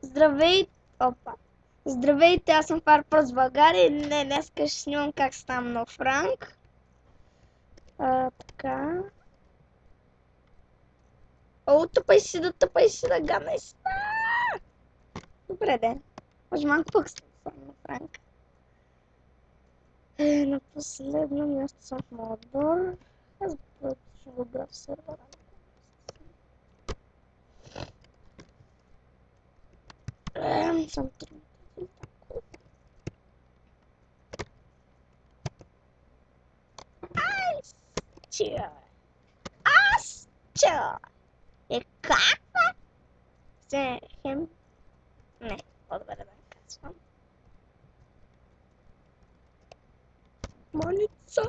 Здравей! Опа! Здравейте, аз съм Фарпрос България. Не, днес ще снимам как ставам нов ранг. Така. О, тъпай си да ганай си. Добре, де. Може малко пък съм нов ранг. На последно място съм в моят отбор. Аз ще го брат в сервера. Съм 3. Аз чё? Каква? Хем... Не, по-добре да казвам. Маница!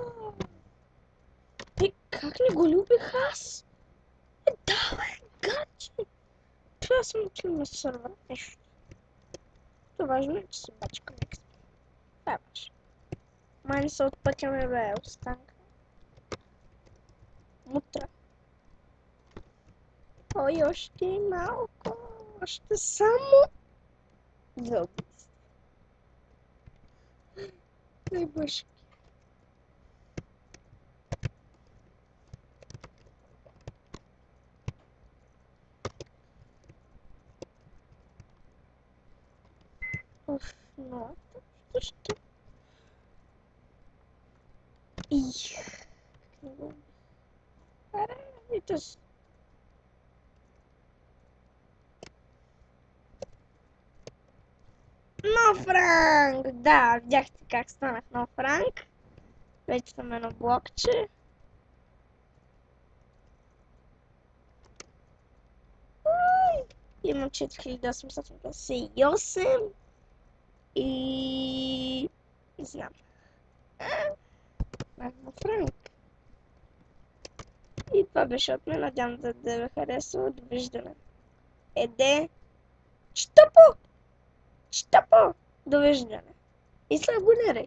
Как не го любих аз? Давай, гачи! Това съм отил на сървър, нещо. Това важно е, че си бачка некс. Това е важно. Май се отпътяме, бе, останка. Мутра. Ой, още малко. Още само... За убийство. Дай башки. Оф, но... Защо? Их. Не го убих. Аре, и тъж. Нов ранг! Да, видяхте как станах нов ранг. Вече съм едно блокче. Имам 4858 и... не знам. Нов ранг. И това беше от мен. Надявам да ви харесва. Довиждане. Еде. Щапо! Довиждане. И след гонере.